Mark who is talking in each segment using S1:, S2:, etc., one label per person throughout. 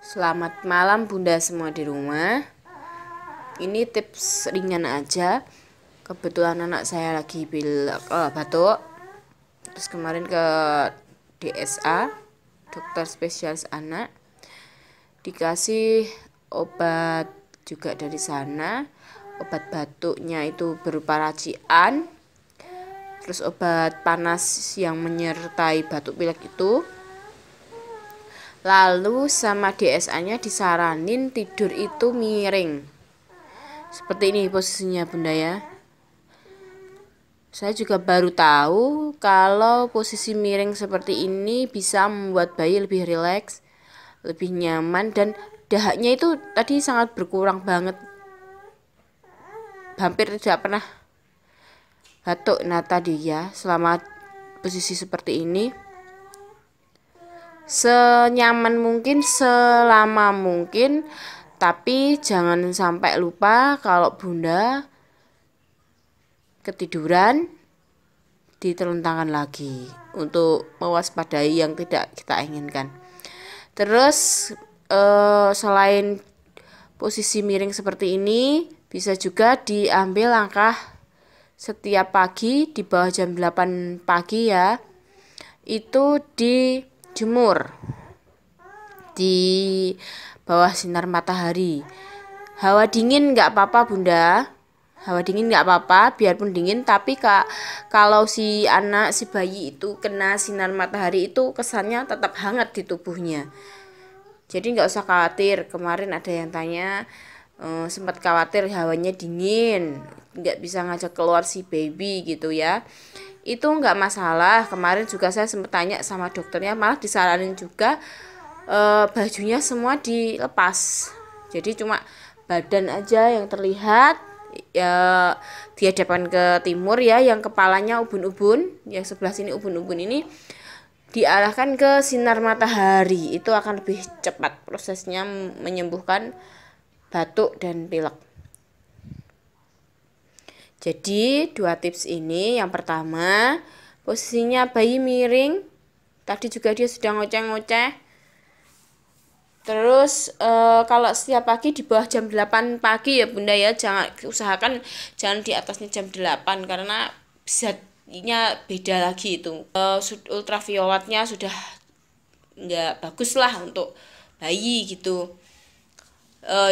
S1: Selamat malam Bunda semua di rumah. Ini tips ringan aja. Kebetulan anak saya lagi batuk. Terus kemarin ke DSA, dokter spesialis anak. Dikasih obat juga dari sana. Obat batuknya itu berupa racian. Terus obat panas yang menyertai batuk pilek itu. Lalu sama DSA-nya disaranin tidur itu miring. Seperti ini posisinya Bunda ya. Saya juga baru tahu kalau posisi miring seperti ini bisa membuat bayi lebih rileks, lebih nyaman, dan dahaknya itu tadi sangat berkurang banget. Hampir tidak pernah batuk. Nah tadi ya, selama posisi seperti ini senyaman mungkin, selama mungkin, tapi jangan sampai lupa kalau Bunda ketiduran ditelentangkan lagi untuk mewaspadai yang tidak kita inginkan. Terus selain posisi miring seperti ini, bisa juga diambil langkah setiap pagi di bawah jam 8 pagi ya, itu dijemur di bawah sinar matahari. Hawa dingin nggak apa-apa Bunda, hawa dingin nggak apa-apa, biarpun dingin, tapi kalau si anak, si bayi itu kena sinar matahari itu kesannya tetap hangat di tubuhnya. Jadi nggak usah khawatir. Kemarin ada yang tanya, sempat khawatir hawanya dingin, nggak bisa ngajak keluar si baby gitu ya. Itu nggak masalah. Kemarin juga saya sempat tanya sama dokternya, malah disaranin juga bajunya semua dilepas. Jadi cuma badan aja yang terlihat ya, dihadapkan ke timur ya, yang kepalanya ubun-ubun, yang sebelah sini ubun-ubun ini diarahkan ke sinar matahari. Itu akan lebih cepat prosesnya menyembuhkan batuk dan pilek. Jadi 2 tips ini, yang pertama posisinya bayi miring, tadi juga dia sudah ngoceh-ngoceh. Terus kalau setiap pagi di bawah jam 8 pagi ya Bunda ya, usahakan jangan di atasnya jam 8 karena zatnya beda lagi itu. Ultravioletnya sudah nggak bagus lah untuk bayi gitu.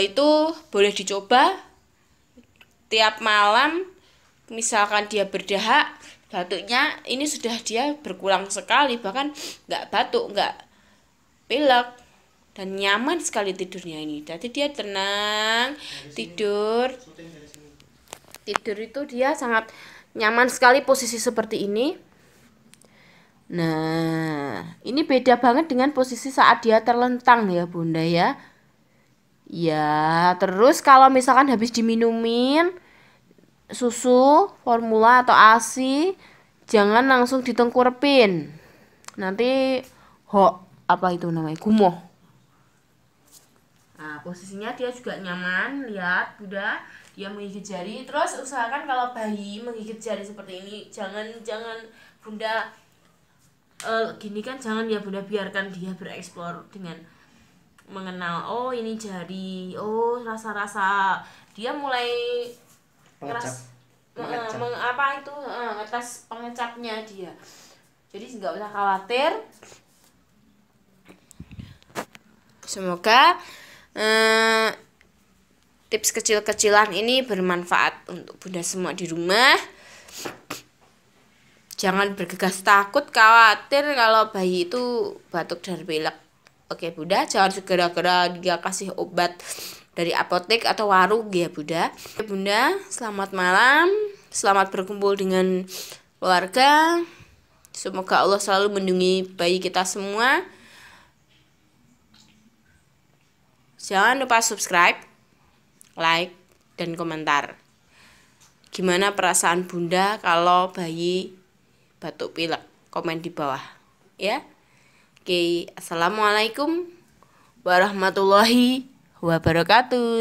S1: Itu boleh dicoba tiap malam. Misalkan dia berdahak, batuknya ini sudah dia berkurang sekali, bahkan nggak batuk, nggak pilek, dan nyaman sekali tidurnya ini. Jadi dia tenang tidur itu dia sangat nyaman sekali posisi seperti ini. Nah ini beda banget dengan posisi saat dia terlentang ya Bunda ya. Ya terus kalau misalkan habis diminumin susu formula atau ASI, jangan langsung ditengkurepin, nanti apa itu namanya, gumoh. Nah posisinya dia juga nyaman, lihat Bunda, dia menggigit jari. Terus usahakan kalau bayi menggigit jari seperti ini, jangan Bunda gini kan, jangan ya Bunda, biarkan dia bereksplor dengan mengenal, oh ini jari, oh rasa-rasa, dia mulai ngetes pengecapnya dia. Jadi nggak usah khawatir. Semoga tips kecil-kecilan ini bermanfaat untuk Bunda semua di rumah. Jangan bergegas takut, khawatir kalau bayi itu batuk dan pilek. Oke Bunda, jangan segera-gera dia kasih obat dari apotek atau warung ya Bunda. Bunda, selamat malam, selamat berkumpul dengan keluarga. Semoga Allah selalu melindungi bayi kita semua. Jangan lupa subscribe, like, dan komentar. Gimana perasaan Bunda kalau bayi batuk pilek? Komen di bawah ya. Oke, assalamualaikum warahmatullahi wabarakatuh.